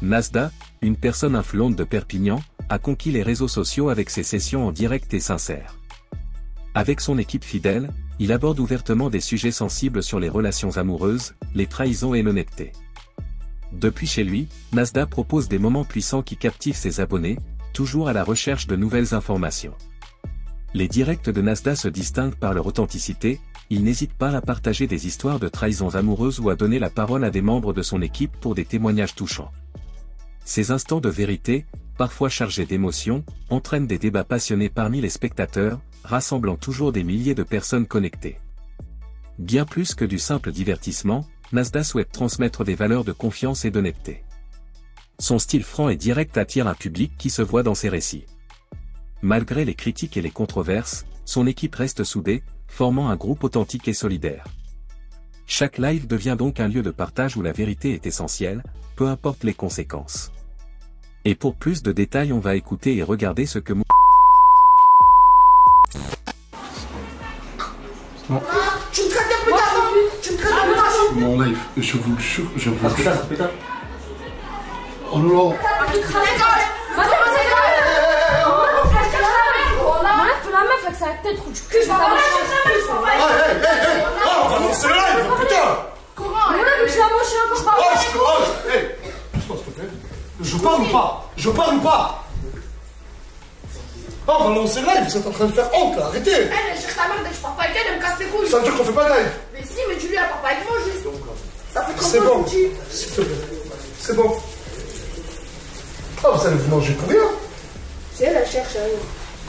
Nasda, une personne influente de Perpignan, a conquis les réseaux sociaux avec ses sessions en direct et sincères. Avec son équipe fidèle, il aborde ouvertement des sujets sensibles sur les relations amoureuses, les trahisons et l'honnêteté. Depuis chez lui, Nasda propose des moments puissants qui captivent ses abonnés, toujours à la recherche de nouvelles informations. Les directs de Nasda se distinguent par leur authenticité, il n'hésite pas à partager des histoires de trahisons amoureuses ou à donner la parole à des membres de son équipe pour des témoignages touchants. Ces instants de vérité, parfois chargés d'émotions, entraînent des débats passionnés parmi les spectateurs, rassemblant toujours des milliers de personnes connectées. Bien plus que du simple divertissement, Nasda souhaite transmettre des valeurs de confiance et d'honnêteté. Son style franc et direct attire un public qui se voit dans ses récits. Malgré les critiques et les controverses, son équipe reste soudée, formant un groupe authentique et solidaire. Chaque live devient donc un lieu de partage où la vérité est essentielle, peu importe les conséquences. Et pour plus de détails, on va écouter et regarder ce que Non. Tu me traites de putain, tu me traites de putain. Mon live, je vous le jure, je vous le jure. Oh non. Ça va peut-être du cul, je vais Oh, on va lancer le live, putain. Comment? Je la mange encore pas. Pousse-toi, s'il te plaît. Je parle ou pas? Je parle ou pas? Oh, on va lancer le live, vous êtes en train de faire honte là, arrêtez. Elle cherche ta mère, je parle pas avec elle, elle me casse les couilles. Ça veut dire qu'on fait pas de live? Mais si, mais tu lui elle parle pas avec moi juste. Ça fait trop C'est bon, bon, s'il te plaît. C'est bon. Oh, vous allez vous manger combien? C'est elle, elle cherche.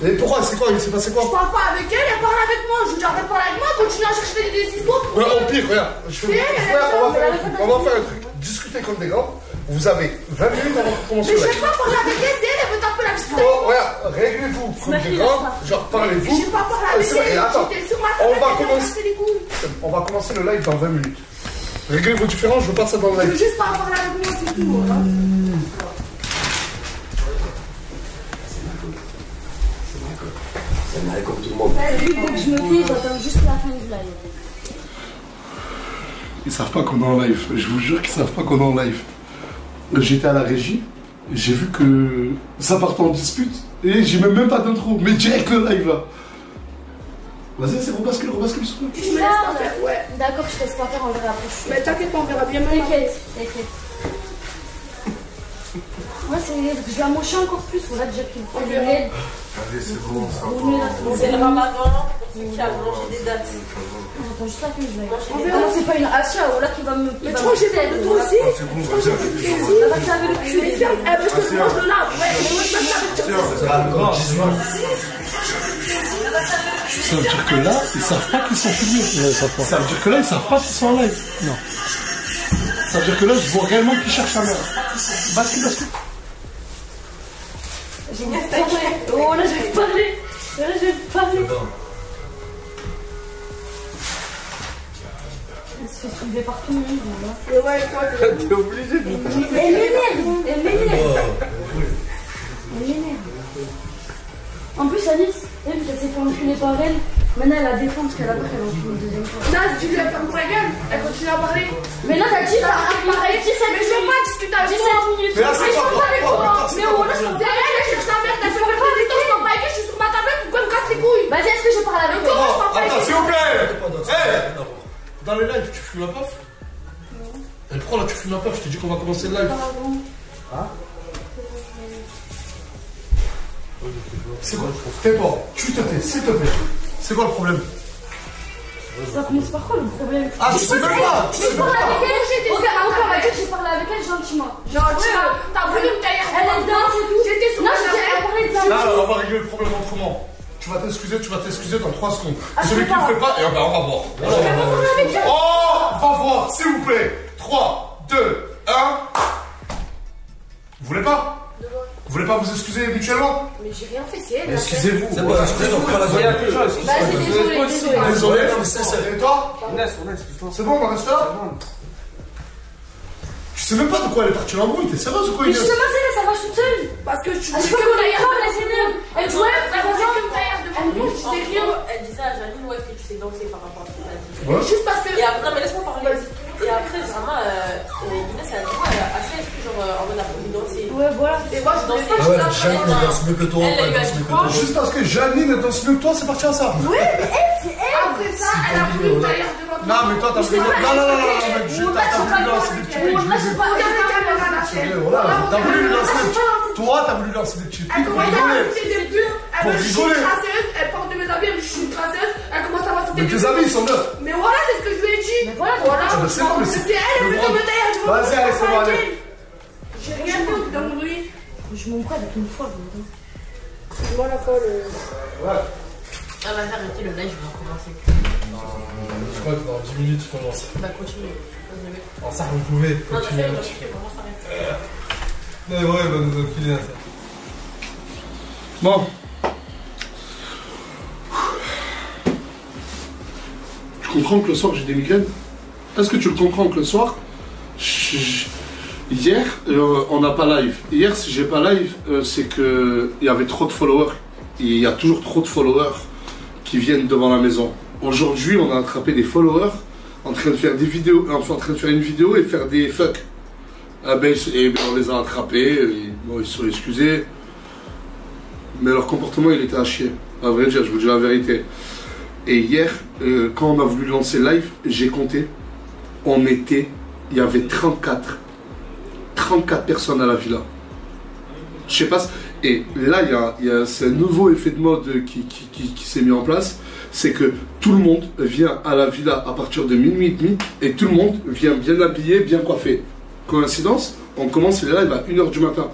Et pourquoi? C'est quoi? Il s'est passé quoi? Je parle pas avec elle, elle parle avec moi. Je lui dis arrête de parler avec moi, continue à chercher des histoires. Ouais, au pire, regarde. On va faire un truc. Discutez comme des gars. Vous avez 20 minutes avant de commencer Mais le je live. vais pas parler avec elle, c'est elle, elle veut taper la petite. Oh, regarde, réglez-vous comme des gars. Genre, parlez-vous. J'ai pas parlé avec elle, Attends, j'étais sur ma on table, va elle m'a commencer. cassé les couilles. On va commencer le live dans 20 minutes. Réglez vos différences, je veux pas de ça dans le Je veux live. juste pas parler avec moi, c'est tout. Comme tout le monde. Lui, il faut que je me tais, j'attends juste la fin du live. Ils savent pas qu'on est en live. Je vous jure qu'ils savent pas qu'on est en live. J'étais à la régie, j'ai vu que ça partait en dispute et j'ai même pas d'intro, mais direct le live là. Vas-y, c'est rebascule sur toi. Je me laisse pas faire, ouais. D'accord, je te laisse pas faire, on verra après. Mais t'inquiète pas, on verra bien maintenant. T'inquiète. Moi, je vais manger encore plus, on a déjà pris le temps de l'aide. Allez, c'est bon, ça C'est le ramadan, pour ceux qui a mangé des dates. J'attends juste la fin du live. Non, c'est pas une Asia, ou là qui va me. Mais trop, j'ai peur de toi aussi. C'est bon, vas-y, Ça va te laver le cul. Mais ferme, eh ben je te mange le lave, ouais. Mais moi je vais ça veut dire que là, ils savent pas qu'ils sont filmés. Ça veut dire que là, ils savent pas qu'ils sont en live. Non. Ça veut dire que là, je vois réellement qu'ils cherchent sa mère. Bascule. J'ai envie de parler. Oh là, je vais te parler. Là, je vais te parler. Elle se fait soulever par tout le monde. Là. Mais ouais, toi, T'es obligé de Elle m'énerve. En plus, Alice, elle s'est fait enculer par elle. Maintenant, elle a défendu parce qu'elle a pris une deuxième fois. Nas, tu lui as fermé ta gueule. Elle continue à parler. Mais là, t'as dit, Mais je veux pas discuter avec toi. 17 minutes. Mais là, c'est Mais je veux pas avec toi. pas. Mais oh, là, je m'en derrière, elle cherche ta mère. Elle fait pas des temps, je parle pas avec elle. Je suis sur ma tablette. Pourquoi elle me casse les couilles? Vas-y, est-ce que je parle avec Comment toi? je parle pas avec Attends, elle? s'il vous plaît. Dans les lives, tu fumes la puff? Et pourquoi là, tu fumes la puff? Je t'ai dit qu'on va commencer le live. Hein? C'est quoi? Tais-toi, tu te tais, s'il te plaît. C'est quoi le problème? Ça commence par quoi le problème? Ah, je sais même pas! Je parle avec elle, encore avec elle, j'ai parlé avec elle gentiment. Gentiment. T'as voulu me tailler. Elle est dedans, c'est tout. J'étais sur Non, ma je tablette. t'ai parlé de Là, ça. alors, on va régler le problème autrement. Tu vas t'excuser dans 3 secondes. Ah, Celui je qui sais le pas. fait pas, et ben on va voir. Oh, va voir, s'il vous plaît. 3, 2, 1. Vous voulez pas? Vous voulez pas vous excuser mutuellement? Mais j'ai rien fait, c'est elle. Excusez-vous. C'est pas excusez-vous, pas la voyage. Vas-y, désolé. Désolé, et toi? C'est bon, on reste là? Tu sais même pas de quoi elle est partie l'embrouille, t'es sérieuse ou quoi? Mais justement, c'est là, ça marche toute seule. Parce que tu À chaque fois qu'on est là, elle s'énerve. Elle jouait, ça elle faisait faisait. que me tailler devant Elle moi. bouge, Je disais rien. Elle disait à Janine, où est-ce que tu sais danser par rapport à ce que t'as dit? Ouais. Juste parce que. Et après, non, mais laisse-moi parler. Et après, après, vraiment, Inès, elle a dit, elle a fait genre en mode après danser. Ouais, voilà. Et moi, je dansais. Ah ouais, mais Janine elle danse mieux que toi. Elle, Elle elle danse mieux que lui a toi. dit Juste parce que Janine elle danse mieux que toi, c'est parti à ça. Ouais, mais elle, c'est elle. Après ça, elle a pris une tailleur devant toi. Non, mais toi, t'as voulu. Non, non, non, non, mec, t'as voulu lancer des petits pics. Moi, je sais pas, regarde la caméra, la chaîne. Voilà, t'as voulu lui lancer des petits. Toi, t'as voulu lancer des petits Elle pics pour commence à rigoler. m'insulter des pubs, elle Pour me dit je suis rigoler. une traceuse, elle porte de mes habits, elle me dit je suis une traceuse, elle commence à m'insulter Mais des tes pubs. amis, ils sont neufs. Mais voilà, c'est ce que je lui ai dit. Mais voilà, Ah, bah, c'est bon, mais C'est c'est. elle, elle fait comme un tailleur, je vois Vas-y, allez, c'est bon, allez. J'ai rien fait dans mon bruit. Je m'en prends avec une fois, mais Moi, la folle. Ouais. Ah, bah, arrêtez le live, je vais recommencer. Je crois que dans 10 minutes, tu commences. Bah, continue. Alors ça, vous pouvez Non, continuer. t'as fait, comment ça s'arrête? Mais ouais, il va nous enfiler ça. Bon. Tu comprends que le soir j'ai des migraines? Est-ce que tu le comprends que le soir hier on n'a pas live. Hier si j'ai pas live c'est que il y avait trop de followers. Il y a toujours trop de followers qui viennent devant la maison. Aujourd'hui on a attrapé des followers en train de faire des vidéos, enfin en train de faire une vidéo et faire des fuck. Ah ben, on les a attrapés, bon, ils se sont excusés. Mais leur comportement il était à chier. À vrai dire, je vous dis la vérité. Et hier, quand on a voulu lancer live, j'ai compté. Il y avait 34 personnes à la villa. Je sais pas. Et là, c'est un nouveau effet de mode qui s'est mis en place. C'est que tout le monde vient à la villa à partir de minuit et demi. Et tout le monde vient bien habillé, bien coiffé. Coïncidence, on commence les lives à 1h du matin.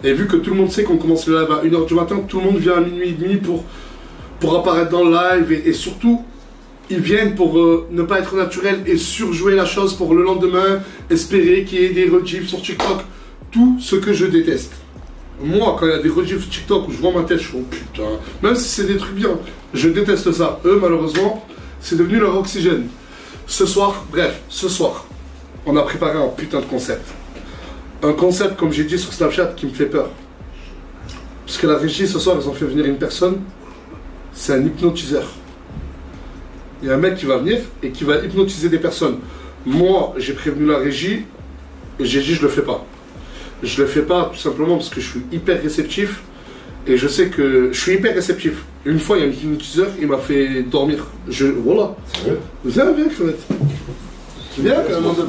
Et vu que tout le monde sait qu'on commence le live à 1h du matin, tout le monde vient à minuit et demi pour apparaître dans le live. Et surtout, ils viennent pour ne pas être naturel et surjouer la chose pour le lendemain, espérer qu'il y ait des rediffs sur TikTok. Tout ce que je déteste. Moi, quand il y a des rediffs TikTok où je vois ma tête, je suis oh putain. Même si c'est des trucs bien, je déteste ça. Eux, malheureusement, c'est devenu leur oxygène. Ce soir, on a préparé un putain de concept. Un concept, comme j'ai dit sur Snapchat, qui me fait peur. Parce que la régie, ce soir, ils ont fait venir une personne. C'est un hypnotiseur. Il y a un mec qui va venir et qui va hypnotiser des personnes. Moi, j'ai prévenu la régie et j'ai dit je le fais pas. Je le fais pas tout simplement parce que je suis hyper réceptif et je sais que je suis hyper réceptif. Une fois, il y a un hypnotiseur, il m'a fait dormir. Voilà. Viens, crevette. Viens, Karim London.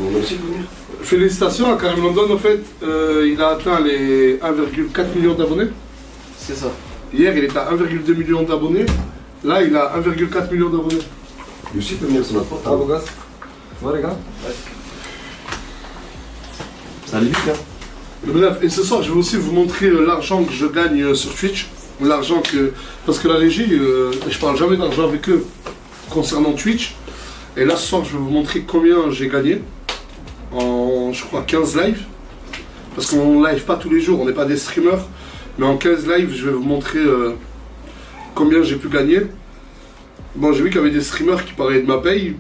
On a aussi venir. Félicitations à Karim London, en fait. Il a atteint les 1,4 million d'abonnés. C'est ça. Hier, il était à 1,2 million d'abonnés. Là, il a 1,4 million d'abonnés. Lui aussi peut venir sur notre porte. Ah, beau gosse. Ça va, les gars? Ça allait vite, hein. Bref, et ce soir, je vais aussi vous montrer l'argent que je gagne sur Twitch. L'argent que... Parce que la régie, je parle jamais d'argent avec eux concernant Twitch. Et là, ce soir, je vais vous montrer combien j'ai gagné. En, je crois, 15 lives. Parce qu'on live pas tous les jours, on n'est pas des streamers. Mais en 15 lives, je vais vous montrer combien j'ai pu gagner. Bon, j'ai vu qu'il y avait des streamers qui parlaient de ma paye.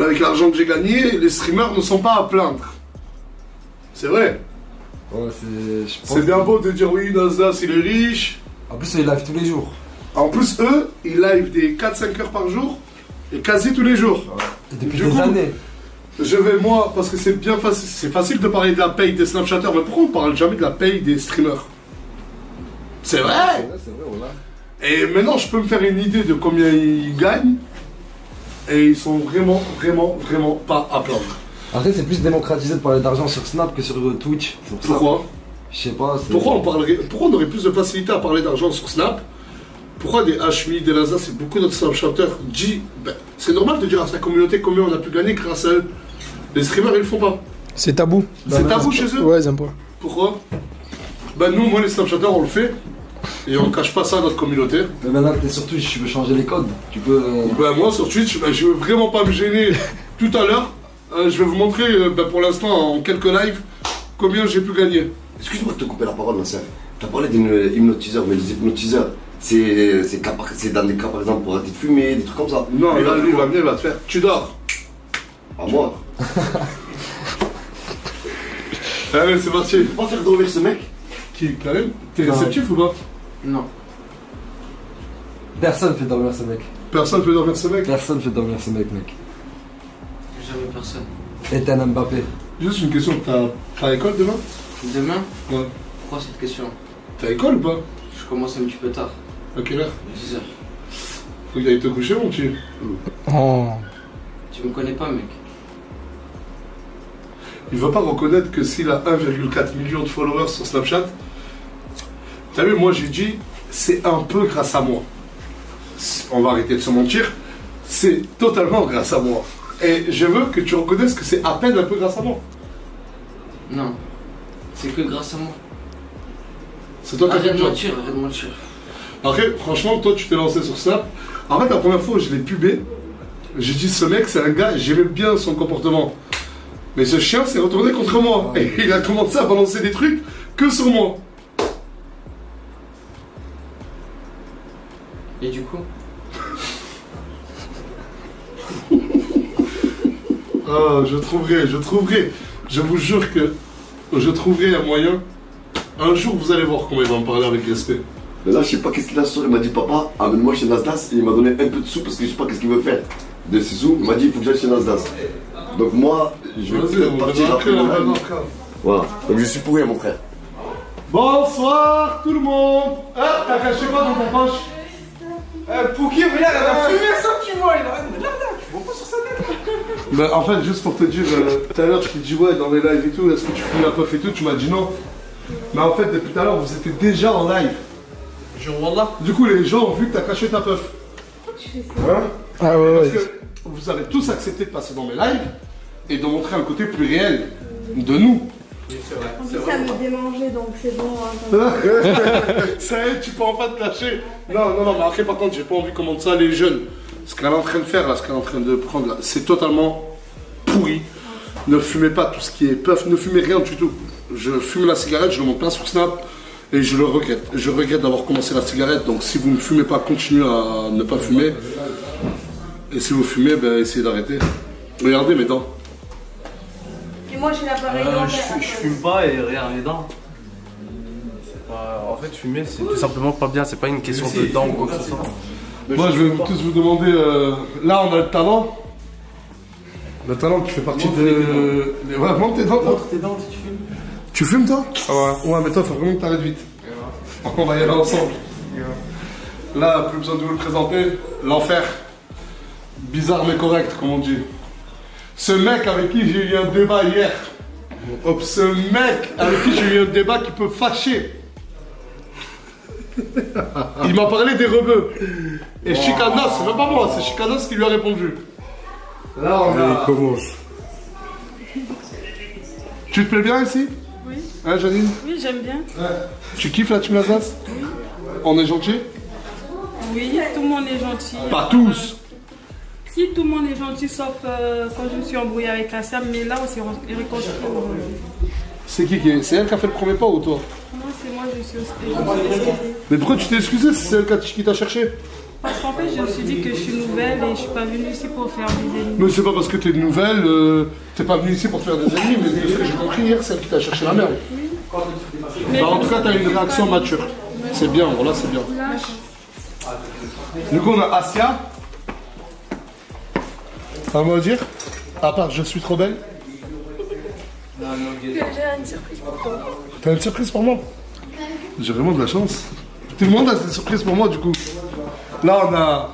Avec l'argent que j'ai gagné, les streamers ne sont pas à plaindre. C'est vrai. Ouais, C'est bien beau de dire oui, Nasdaq, il est riche. En plus, il live tous les jours. En plus, eux, ils live des 4-5 heures par jour et quasi tous les jours. Et depuis Du des coup, années. Je vais, moi, parce que c'est bien facile, c'est facile de parler de la paye des Snapchatters, mais pourquoi on parle jamais de la paye des streamers? C'est vrai. C'est vrai, voilà. Et maintenant, je peux me faire une idée de combien ils gagnent. Et ils sont vraiment, vraiment, vraiment pas à plaindre. Après, c'est plus démocratisé de parler d'argent sur Snap que sur Twitch. C'est pour ça. Pourquoi? Je sais pas. Pourquoi on aurait plus de facilité à parler d'argent sur Snap? Pourquoi des Hashmi, des Laza, c'est beaucoup d'autres Snapchatters dit, ben, c'est normal de dire à sa communauté combien on a pu gagner grâce à eux. Les streamers, ils le font pas. C'est tabou. C'est tabou chez eux? Ouais, ils aiment pas. Pourquoi? Ben nous, moi les Snapchatters, on le fait. Et on ne cache pas ça à notre communauté. Mais maintenant que t'es sur Twitch, tu veux changer les codes. Tu peux. Ben moi sur Twitch, ben, je veux vraiment pas me gêner. Tout à l'heure, je vais vous montrer, ben, pour l'instant, en quelques lives, combien j'ai pu gagner. Excuse-moi de te couper la parole, ma sœur. Tu as parlé d'hypnotiseurs, mais les hypnotiseurs, c'est dans des cas, par exemple, pour arrêter de fumer, des trucs comme ça. Non, mais là, lui, il va venir, il va te faire. Tu dors. À moi. Allez, c'est parti. Tu peux pas faire dormir ce mec? Qui, Karim? T'es Non. réceptif ou pas? Non. Personne fait dormir ce mec. Personne peut dormir ce mec. Personne fait dormir ce mec, mec. personne. Ethan Mbappé. Juste une question, t'as école demain? Demain? Ouais. Pourquoi cette question? T'as école ou pas? Je commence un petit peu tard. À quelle heure? 10h. Faut que t'ailles te coucher, mon petit. Oh. Tu me connais pas, mec. Il va pas reconnaître que s'il a 1,4 million de followers sur Snapchat, t'as vu, moi j'ai dit, c'est un peu grâce à moi. On va arrêter de se mentir, c'est totalement grâce à moi. Et je veux que tu reconnaisses que c'est à peine un peu grâce à moi. Non. C'est que grâce à moi. C'est toi qui as fait Arrête le de job. mentir, arrête de mentir. Après, franchement, toi tu t'es lancé sur Snap. En fait, la première fois où je l'ai pubé, j'ai dit ce mec c'est un gars, j'aimais bien son comportement. Mais ce chien s'est retourné contre moi. Et il a commencé à balancer des trucs que sur moi. Et du coup? Ah, je trouverai. Je vous jure que je trouverai un moyen. Un jour, vous allez voir comment il va me parler avec respect. Mais là, je sais pas qu'est-ce qu'il a sorti. Il m'a dit, papa, amène-moi chez Nasdaq. Et il m'a donné un peu de sous parce que je sais pas qu'est-ce qu'il veut faire. De ses sous, il m'a dit, il faut que j'aille chez Nasdaq. Donc moi, je vais Vas-y, peut-être on partir va après rentrer, le on va live. rentrer. Voilà. Donc je suis pour rien, mon frère. Bonsoir tout le monde. Ah, t'as caché quoi dans ton poche? Pouki, regarde, elle a fumé ça, tu vois, il a tu vois pas sur sa tête. Bah, en fait, juste pour te dire, tout à l'heure, je t'ai dit, ouais, dans les lives et tout, est-ce que tu fumes la puff et tout? Tu m'as dit non. Mais en fait, depuis tout à l'heure, vous étiez déjà en live. Jure, wallah. Du coup, les gens ont vu que t'as caché ta puff. Hein? Ah ouais, Parce ouais. que vous avez tous accepté de passer dans mes lives et de montrer un côté plus réel de nous. En plus, ça me démangeait, donc c'est bon. Hein, Ça y est, tu peux enfin te lâcher. Non, mais après, par contre, j'ai pas envie comment ça, les jeunes. Ce qu'elle est en train de faire, là, ce qu'elle est en train de prendre, là, c'est totalement pourri. Ne fumez pas tout ce qui est puff, ne fumez rien du tout. Je fume la cigarette, je le monte plein sur Snap et je le regrette. Je regrette d'avoir commencé la cigarette, donc si vous ne fumez pas, continuez à ne pas fumer. Et si vous fumez, ben, essayez d'arrêter. Regardez mes dents. Et moi, j'ai l'appareil. Je fume pas et regarde les dents. En fait, fumer, c'est tout simplement pas bien, c'est pas une question de dents ou quoi que ce soit. Moi, je vais tous vous demander. Là, on a le talent. Le talent qui fait partie de. Ouais, monte tes dents, toi. Montre tes dents si tu fumes. Tu fumes, toi? Ouais. Ouais, mais toi, faut vraiment que t'arrêtes vite. On va y aller ensemble. Là, plus besoin de vous le présenter. L'enfer. Bizarre mais correct, comme on dit. Ce mec avec qui j'ai eu un débat hier. Ce mec avec qui j'ai eu un débat qui peut fâcher. Il m'a parlé des rebeux. Et Chicanos, c'est même pas moi, c'est Chicanos qui lui a répondu. Là, on a... commence. Tu te plais bien ici? Oui. Hein, Janine? Oui, j'aime bien. Ouais. Tu kiffes la team Alsace? Oui. On est gentil? Oui, tout le monde est gentil. Pas tous. Si tout le monde est gentil, sauf quand je me suis embrouillée avec Kassam, mais là on s'est réconcilié. C'est qui c'est elle qui a fait le premier pas ou toi? Non, c'est moi, je suis excusée. Mais pourquoi tu t'es excusé si c'est elle qui t'a cherché? Parce qu'en fait, je me suis dit que je suis nouvelle et je suis pas venue ici pour faire des ennemis. Mais c'est pas parce que t'es nouvelle, t'es pas venu ici pour te faire des ennemis, mais de ce que j'ai compris hier, c'est elle qui t'a cherché la merde. Oui. Bah, en tout cas, t'as une réaction mature. C'est bien, voilà, c'est bien. Du coup, on a Asia. Un mot à dire? À part je suis trop belle? Que j'ai une surprise pour toi. T'as une surprise pour moi? J'ai vraiment de la chance. Tout le monde a des surprises pour moi, du coup. Là, on a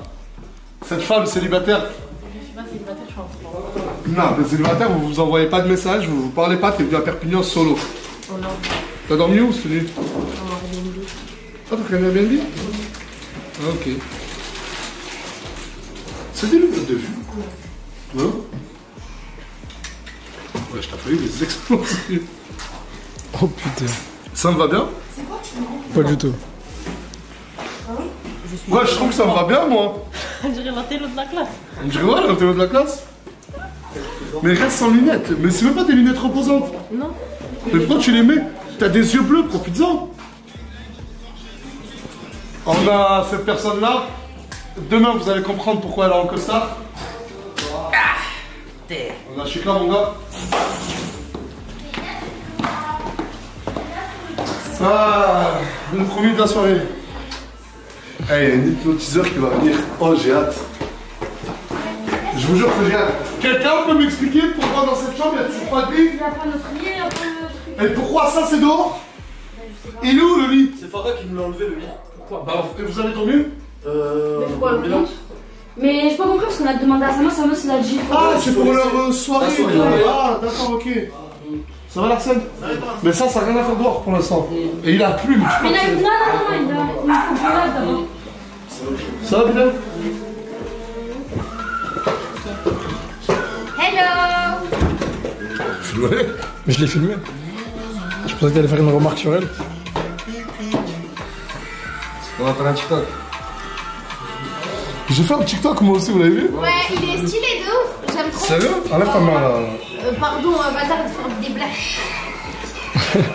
cette femme célibataire. Je suis pas célibataire, je suis en France. Non, t'es célibataire, vous vous envoyez pas de messages, vous vous parlez pas, t'es venu à Perpignan solo. Oh non. T'as dormi où, cette nuit? On m'a Airbnb. Ah, t'as pris un Airbnb? Ah, ok. C'est des lunettes de vue. Hein? Ouais, je t'ai failli les exploser. Oh putain. Ça me va bien? Pas du tout. Ouais, je trouve que ça me va bien, moi. On dirait l'intello de la classe. On dirait, ouais, l'intello de la classe. Mais reste sans lunettes. Mais c'est même pas des lunettes reposantes. Non. Mais pourquoi tu les mets? T'as des yeux bleus, profites-en. On a cette personne-là. Demain, vous allez comprendre pourquoi elle est en costard. On a Chica, mon gars. Ah, le premier de la soirée. Eh, il y a un hypnotiseur qui va venir. Oh, j'ai hâte. Je vous jure que j'ai hâte. Quelqu'un peut m'expliquer pourquoi dans cette chambre il n'y a toujours pas de lit? Il n'y a pas notre lit, il n'y a pas notre Et pourquoi ça c'est dehors? Il est où le lit? C'est Farah qui me l'a enlevé le lit. Pourquoi? Bah, vous avez dormi? Mais pourquoi le compte? Mais j'ai pas compris parce qu'on a demandé à Samos, c'est la dit. Ah, c'est pour leur soirée. La soirée. Ah, d'accord, ok. Ça va Larsen? Mais ça n'a rien à faire dehors pour l'instant. Et il a plu, mais tu Mais peux. non, il faut plus là d'abord. Ça va, Bilal? Hello. Filmé. Mais je l'ai filmé. Je pensais que t'allais faire une remarque sur elle. On va faire un TikTok. J'ai fait un TikTok moi aussi, vous l'avez vu? Ouais, il est stylé de ouf. J'aime trop. Sérieux? Enlève ta main là. Pardon, Bazar de faire des blagues.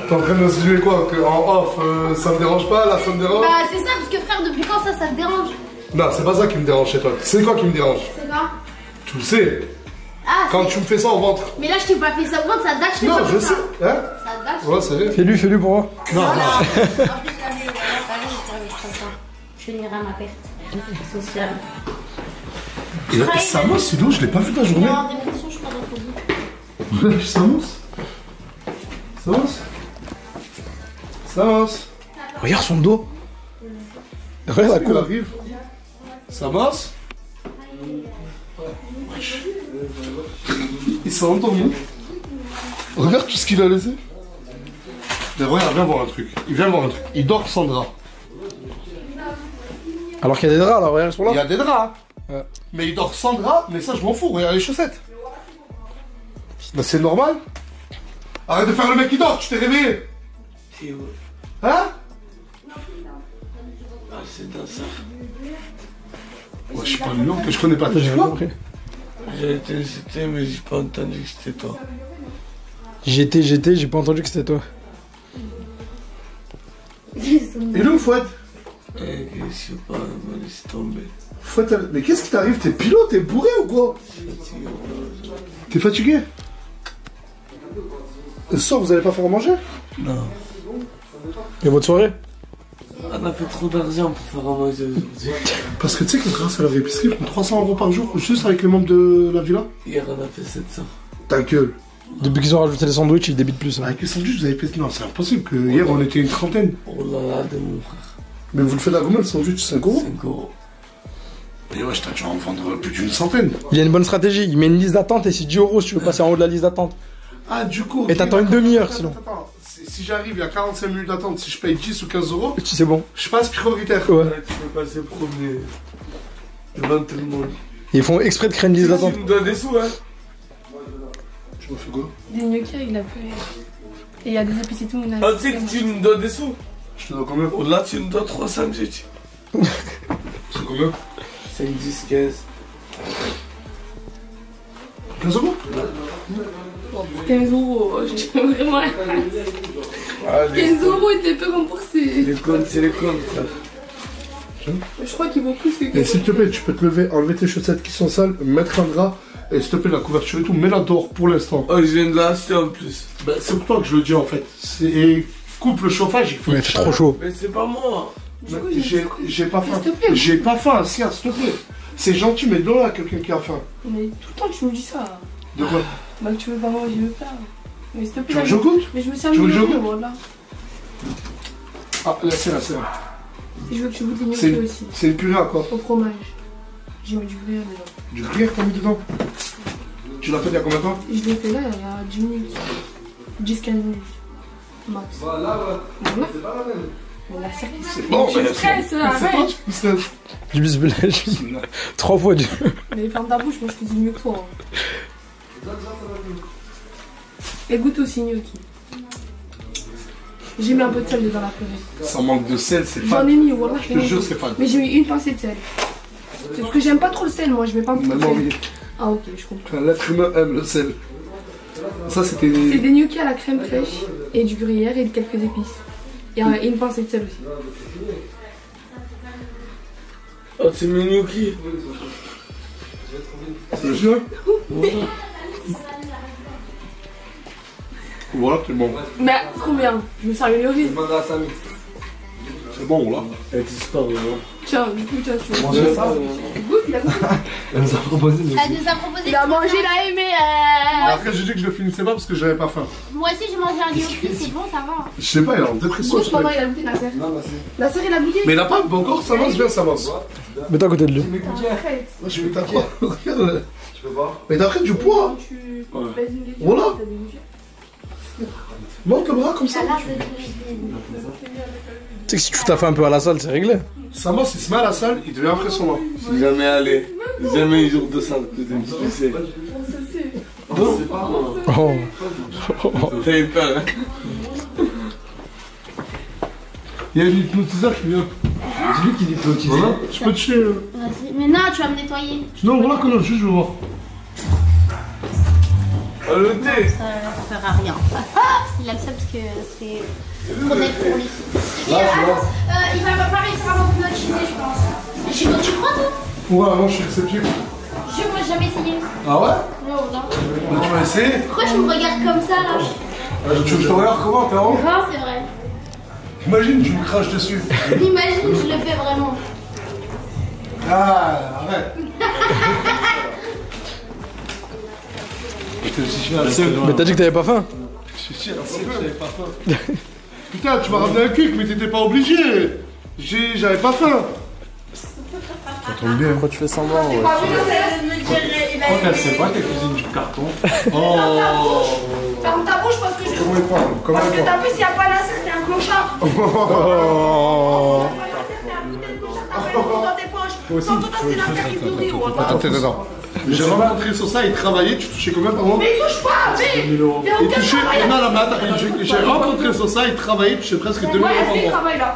T'es en train d'insinuer quoi? En off, ça me dérange pas, là ça me dérange? Bah, c'est ça, parce que frère, depuis quand ça te dérange? Non, c'est pas ça qui me dérange chez toi. C'est quoi qui me dérange? C'est quoi? Tu le sais. Ah, Quand tu me fais ça au ventre. mais là, je t'ai pas fait ça au ventre, ça date, je t'ai Non, pas je fait sais. ça. Hein? Ça date. Ouais, c'est vrai. Fais-lui pour moi. Non, non. Je finirai à ma perte. Sociale. Et là, Samos, sinon, je l'ai pas vu ta journée. Non, des missions, je suis pas dans le Samos? Samos? Samos? Regarde son dos. Regarde la Il cour. arrive. Samos? Il s'est endormi. Regarde tout ce qu'il a laissé. Mais regarde, viens voir un truc. Il vient voir un truc. Il dort sans drap. Alors qu'il y a des draps là, regarde, ils sont là. Il y a des draps. Ouais. Mais il dort sans drap, mais ça je m'en fous. Regarde les chaussettes. Bah c'est normal. Arrête de faire le mec qui dort, tu t'es réveillé. C'est où? Hein? Ah, c'est dans ça. Ouais, je suis pas une langue que je connais pas. T'as dit J'ai quoi? compris. J'ai été incité, mais j'ai pas entendu que c'était toi. J'étais, j'ai pas entendu que c'était toi. Et le Fouad? Eh, je sais pas, me laisse tomber. Fouad, mais qu'est-ce qui t'arrive? T'es pilote, t'es bourré ou quoi? T'es fatigué? Ce soir, vous allez pas faire à manger? Non. Et votre soirée? On a fait trop d'argent pour faire à manger aujourd'hui. Parce que tu sais que grâce à leur épicerie, ils font 300 € par jour, juste avec les membres de la villa. Hier, on a fait 700. Ta gueule. Depuis qu'ils ont rajouté les sandwichs, ils débitent plus. Hein. Avec les sandwichs, vous avez fait... Non, c'est impossible que hier, on était une trentaine. Oh là là, de mon frère. Mais vous le faites à combien le sandwich? 5 €? 5 €. Mais ouais, je t'ai dû en vendre plus d'une centaine. Il y a une bonne stratégie, il met une liste d'attente et c'est 10 € si tu veux passer en haut de la liste d'attente. Ah, du coup... Et t'attends une demi-heure, sinon. Attends. Si j'arrive, il y a 45 minutes d'attente, si je paye 10 ou 15 €, C'est bon. je passe prioritaire. Ouais. Ouais, tu peux passer premier. Devant tout le monde. Et ils font exprès de créer une liste d'attente. Tu nous donnes des sous, hein? Tu me fais quoi? Des gnocchis avec la purée. Et il y a des épices et tout. On a... Ah, tu sais que tu nous donnes des sous? Je te donne combien? Oh là, tu nous donnes 3 sandwichs. C'est combien? 5, 10, 15. 15 €? 15 €, je tiens vraiment. Ah, 15 € et t'es peu remboursé. les comptes, c'est les comptes, frère. Je crois qu'il vaut plus que Et s'il te plaît, tu peux te lever, enlever tes chaussettes qui sont sales, mettre un drap, et s'il te plaît, la couverture et tout, mets-la dehors pour l'instant. Oh, je viens de l'acheter en plus. Ben, c'est pour toi que je le dis en fait. Et coupe le chauffage, il faut. Ouais, il fait trop chaud. Mais c'est pas moi. J'ai pas faim. S'il te plaît. J'ai pas faim, si, s'il te plaît. C'est gentil, mais donne à quelqu'un qui a faim. Mais tout le temps tu me dis ça. De quoi? Bah que tu veux pas manger, je veux pas. Mais s'il te Tu veux plaît. que je goûte? Mais je me sers Tu veux que je de goûte? voilà. Ah, là, c'est là, c'est là. Et je veux que tu goûtes les C'est gnocchis aussi. c'est une purée à quoi? Au fromage. J'ai mis du gruyère dedans. Du gruyère t'as mis dedans? Tu l'as fait il y a combien de temps? Et je l'ai fait là il y a 10 minutes. 10-15 minutes. Max. Voilà. Voilà. C'est pas la même. Mais la cervelle. C'est bon, Tu me stresses, c'est pas arrête. tu me stresses. Du bisbillage. 3 fois du. Mais ferme ta bouche, moi je faisais mieux que toi. Et goûte aussi gnocchi. J'ai mis un peu de sel dedans la purée. Ça manque de sel, c'est J'en fade. ai mis, voilà. Je te jure, c'est fade. Mais j'ai mis une pincée de sel. C'est parce que j'aime pas trop le sel, moi je mets pas beaucoup de Maintenant, sel. oui. Ah ok, je comprends. L'être humain aime le sel. Ça, c'était. C'est des gnocchis à la crème fraîche et du gruyère et quelques épices. Et une pincée de sel aussi. Oh, c'est mes gnocchis. C'est sûr? Voilà, c'est bon. Mais combien? Je me suis améliorée. Demande à Samy. C'est bon, là. Tiens, du coup, tiens, tu Manger ça. goûtes, il a goûté. Elle nous a proposé. Elle nous a proposé. Il a mangé, il a aimé. Après, j'ai dit que je le finissais pas parce que j'avais pas faim. Moi aussi, j'ai mangé un gnocchi, c'est bon, ça va. Je sais pas, il est en dépression. Moi, ce pendant, mec. il a goûté Nasser. Non, bah c'est. Nasser, il a goûté. Mais il a pas encore, ça avance bien, ça avance. Mets-toi à côté de lui. Arrête. Moi, je vais t'apprendre. Regarde. Tu peux pas. Mais t'as pris du poids. Tu pèses une légère, Voilà. t'as des légères. Monte le bras comme ça. Ça a l'air de Tu sais que si tu t'as fait un peu à la salle, c'est réglé. Samo, s'il se met à la salle, il devient impressionnant. Je suis jamais allé. Jamais un jour de ça. C'est Oh. T'as eu peur, hein? Il y a un hypnotiseur qui vient. C'est lui qui dit hypnotise. Voilà, je peux te tuer. Vas-y. Mais non, tu vas me nettoyer. Non, voilà qu'on a le jeu, je veux voir. Le thé. Ça fera rien. Il a le seum parce que c'est trop net pour lui. Là, tu vois. Il va pas réussir à m'hypnotiser, je pense. Chez toi, tu crois, toi? Ouais, moi je suis réceptif. Moi, j'ai jamais essayé. Ah ouais? Non, non. Tu vas essayer? Pourquoi tu me regardes comme ça, là? Tu veux que je te regarde comment? T'es en haut? Grave, c'est vrai. Imagine, tu me craches dessus. Imagine, je le fais vraiment. Ah, arrête. Mais t'as dit que t'avais pas faim. J'avais pas faim. Putain, tu m'as ramené un cuc, mais t'étais pas obligé. J'avais pas faim. Ça tombe bien. Pourquoi tu fais semblant ouais. Je crois qu'elle sait pas qu'elle cuisine du carton. Oh. Ferme ta bouche parce que je. Comment il parle? Comment Parce il que parle? t'as vu, s'il n'y a pas Nasser, t'es un clochard. Oh. Dans tes poches. Quand toi, c'est l'affaire qui pourrit, ou Attends. J'ai rencontré sur ça, il travaillait, tu touchais combien par mois? Mais il touche pas, mais. Il y a Il aucun touchait. travail. Non, mais attends, j'ai rencontré sur ça, il travaillait, tu touchais presque 2000 euros Ouais, par c'est le mois. travail là.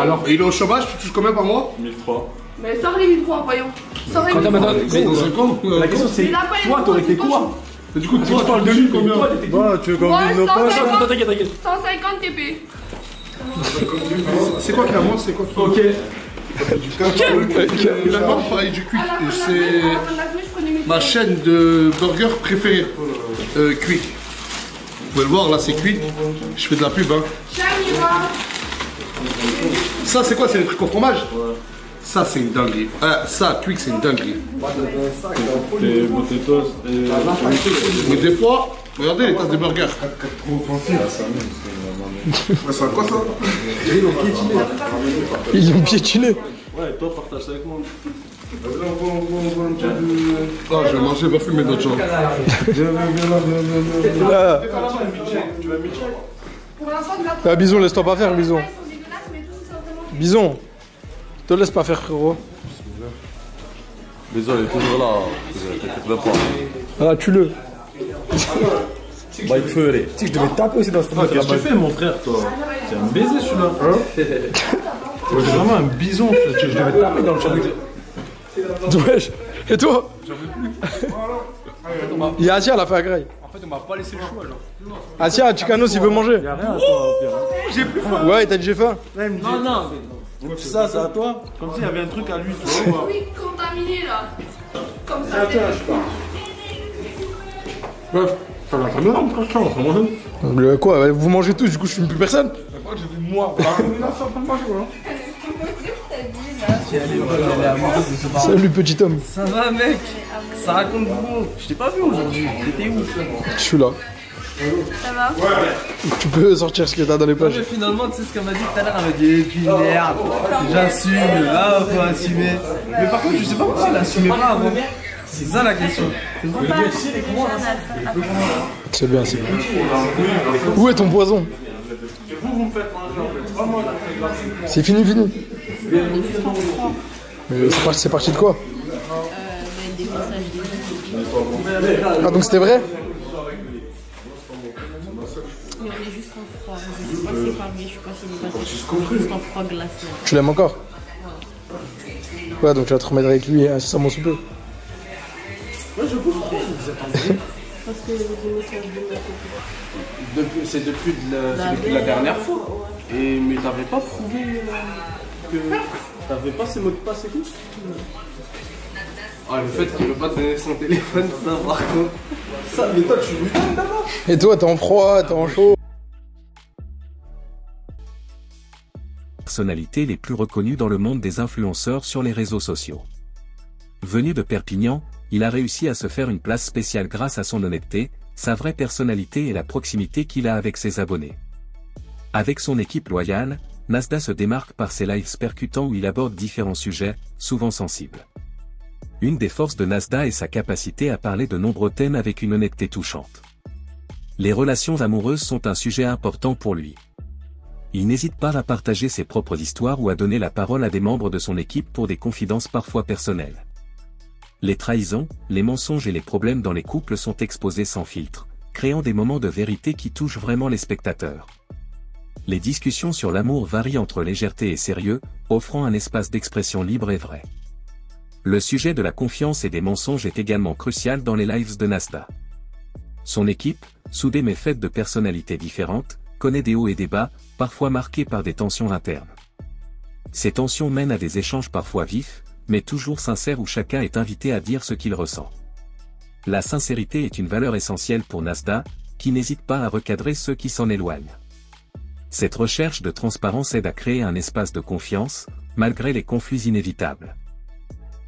Alors, il est au chômage, tu touches combien par mois? 1003. Mais sors les 1003, voyons. Sors les 1003. Dans un compte. La question c'est. Il a pas Toi, t'aurais fait quoi? Mais du coup, toi, tu parles de lui combien? Tu veux qu'on Moi, vienne nos poches? 150 TP. C'est quoi qui est à moi? C'est quoi qui est à moi? Ok. Il a pas parlé du Quick. À la fin C'est de la journée, je prenais mes ma chaîne de burgers préférée. Quick. Vous pouvez le voir, là, c'est Quick. Je fais de la pub, hein. Ça, c'est quoi? C'est les trucs au fromage? Ça, c'est une dinguerie. Ah, ça, Quick, c'est une dinguerie. Des potatoes et. Mais des fois, regardez les tasses de burgers. C'est quoi ça? Ils l'ont piétiné. Ouais, toi, partage ça avec moi. Ah, je vais manger, pas fumer d'autres gens. Là. Pour l'instant, Ah, Bison, laisse-toi pas faire, Bison. ils sont dégueulasses, mais tous ils sont vraiment. Bison, te laisse pas faire, frérot. Bison, il est toujours là. T'inquiète même pas. Ah, tue-le. Bah, il faut aller. Tu sais que je devais te taper aussi dans cette Ah, qu'est-ce que tu fais, mon frère, toi? C'est un baiser, celui-là. C'est vraiment un bison, Je devais te taper dans le chat. Wesh. Et toi? Il y a Atia, elle a fait la graille. En fait, on m'a pas laissé le choix, genre. Atia, Chicanos, il veut manger. Y'a rien à toi, au pire. J'ai plus faim. Ouais, t'as dit j'ai faim. Non, non. Ça, c'est à toi. Comme s'il y avait un truc à lui, tu vois. Oui, contaminé là. Comme ça. Bref, ça va très bien, Le quoi? Vous mangez tous, du coup je fume plus personne. moi. Salut petit homme. Ça va, mec? Ça raconte beaucoup. Je t'ai pas vu aujourd'hui. T'étais où? Je suis là. Ça va? Tu peux sortir ce que t'as dans les Ouais, poches. mais finalement, tu sais ce qu'elle m'a dit tout à l'heure? Elle m'a dit, et puis merde, j'assume, ah, faut assumer. Mais par contre, je sais pas pourquoi elle assumait pas avant. C'est ça la question. C'est bien, c'est bien. Où est ton poison? C'est fini. Mais c'est parti de quoi? Ah donc c'était vrai? Mais on est juste en froid. Je suis passée par lui, je suis passée juste en froid glacé. Tu l'aimes encore? Ouais, donc tu vas te remettre avec lui incessamment sous peu. Parce que j'ai des messages de ma copine. C'est depuis la dernière fois. Et, mais t'avais pas prouvé que t'avais pas ses mots de passe et tout. Ah, le fait qu'il veut pas te donner son téléphone, ça par contre. Ça, mais toi tu lui donnes d'abord. Et toi, t'es en froid, t'es en chaud. personnalités les plus reconnues dans le monde des influenceurs sur les réseaux sociaux. Venu de Perpignan, il a réussi à se faire une place spéciale grâce à son honnêteté, sa vraie personnalité et la proximité qu'il a avec ses abonnés. Avec son équipe loyale, Nasda se démarque par ses lives percutants où il aborde différents sujets, souvent sensibles. Une des forces de Nasda est sa capacité à parler de nombreux thèmes avec une honnêteté touchante. Les relations amoureuses sont un sujet important pour lui. Il n'hésite pas à partager ses propres histoires ou à donner la parole à des membres de son équipe pour des confidences parfois personnelles. Les trahisons, les mensonges et les problèmes dans les couples sont exposés sans filtre, créant des moments de vérité qui touchent vraiment les spectateurs. Les discussions sur l'amour varient entre légèreté et sérieux, offrant un espace d'expression libre et vrai. Le sujet de la confiance et des mensonges est également crucial dans les lives de Nasda. Son équipe, soudée mais faite de personnalités différentes, connaît des hauts et des bas, parfois marqués par des tensions internes. Ces tensions mènent à des échanges parfois vifs, mais toujours sincères où chacun est invité à dire ce qu'il ressent. La sincérité est une valeur essentielle pour Nasda, qui n'hésite pas à recadrer ceux qui s'en éloignent. Cette recherche de transparence aide à créer un espace de confiance, malgré les conflits inévitables.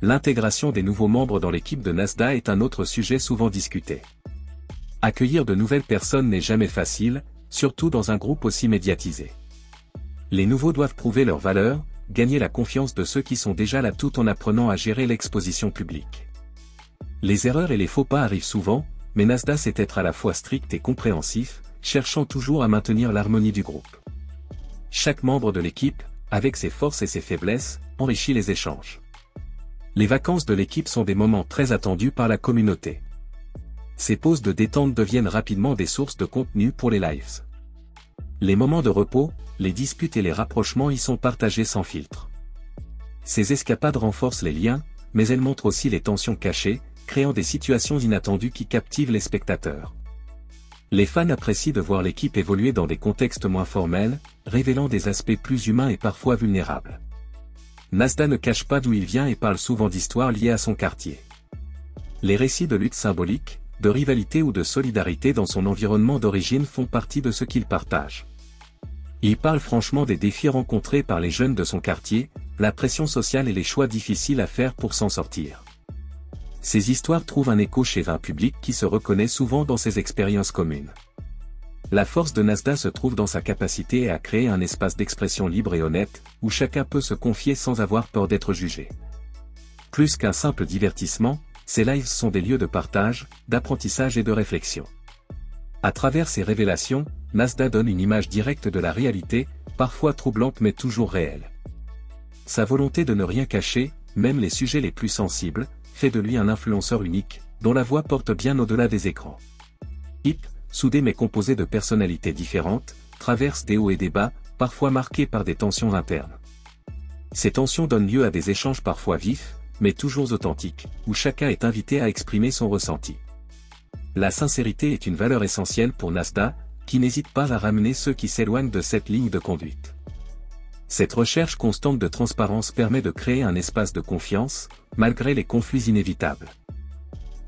L'intégration des nouveaux membres dans l'équipe de Nasda est un autre sujet souvent discuté. Accueillir de nouvelles personnes n'est jamais facile, surtout dans un groupe aussi médiatisé. Les nouveaux doivent prouver leur valeur, gagner la confiance de ceux qui sont déjà là tout en apprenant à gérer l'exposition publique. Les erreurs et les faux pas arrivent souvent, mais Nasda sait être à la fois strict et compréhensif, cherchant toujours à maintenir l'harmonie du groupe. Chaque membre de l'équipe, avec ses forces et ses faiblesses, enrichit les échanges. Les vacances de l'équipe sont des moments très attendus par la communauté. Ces pauses de détente deviennent rapidement des sources de contenu pour les lives. Les moments de repos, les disputes et les rapprochements y sont partagés sans filtre. Ces escapades renforcent les liens, mais elles montrent aussi les tensions cachées, créant des situations inattendues qui captivent les spectateurs. Les fans apprécient de voir l'équipe évoluer dans des contextes moins formels, révélant des aspects plus humains et parfois vulnérables. Nasda ne cache pas d'où il vient et parle souvent d'histoires liées à son quartier. Les récits de lutte symbolique, de rivalité ou de solidarité dans son environnement d'origine font partie de ce qu'il partage. Il parle franchement des défis rencontrés par les jeunes de son quartier, la pression sociale et les choix difficiles à faire pour s'en sortir. Ces histoires trouvent un écho chez un public qui se reconnaît souvent dans ses expériences communes. La force de Nasda se trouve dans sa capacité à créer un espace d'expression libre et honnête, où chacun peut se confier sans avoir peur d'être jugé. Plus qu'un simple divertissement, ces lives sont des lieux de partage, d'apprentissage et de réflexion. À travers ces révélations, Nasda donne une image directe de la réalité, parfois troublante mais toujours réelle. Sa volonté de ne rien cacher, même les sujets les plus sensibles, fait de lui un influenceur unique, dont la voix porte bien au-delà des écrans. Hip, soudé mais composé de personnalités différentes, traverse des hauts et des bas, parfois marqués par des tensions internes. Ces tensions donnent lieu à des échanges parfois vifs, mais toujours authentiques, où chacun est invité à exprimer son ressenti. La sincérité est une valeur essentielle pour Nasda, qui n'hésite pas à ramener ceux qui s'éloignent de cette ligne de conduite. Cette recherche constante de transparence permet de créer un espace de confiance, malgré les conflits inévitables.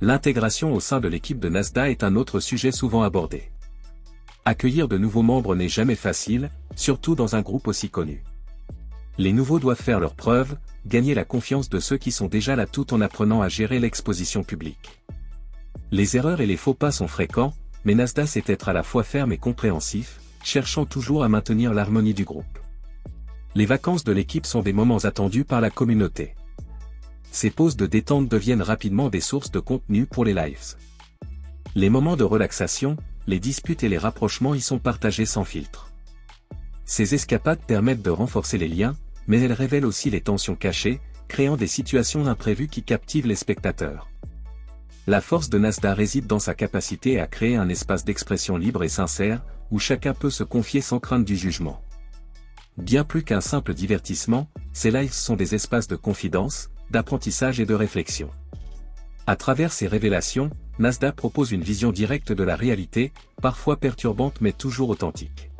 L'intégration au sein de l'équipe de Nasda est un autre sujet souvent abordé. Accueillir de nouveaux membres n'est jamais facile, surtout dans un groupe aussi connu. Les nouveaux doivent faire leurs preuves, gagner la confiance de ceux qui sont déjà là tout en apprenant à gérer l'exposition publique. Les erreurs et les faux pas sont fréquents, mais Nasda sait être à la fois ferme et compréhensif, cherchant toujours à maintenir l'harmonie du groupe. Les vacances de l'équipe sont des moments attendus par la communauté. Ces pauses de détente deviennent rapidement des sources de contenu pour les lives. Les moments de relaxation, les disputes et les rapprochements y sont partagés sans filtre. Ces escapades permettent de renforcer les liens, mais elles révèlent aussi les tensions cachées, créant des situations imprévues qui captivent les spectateurs. La force de Nasda réside dans sa capacité à créer un espace d'expression libre et sincère, où chacun peut se confier sans crainte du jugement. Bien plus qu'un simple divertissement, ces lives sont des espaces de confidence, d'apprentissage et de réflexion. À travers ces révélations, Nasda propose une vision directe de la réalité, parfois perturbante mais toujours authentique.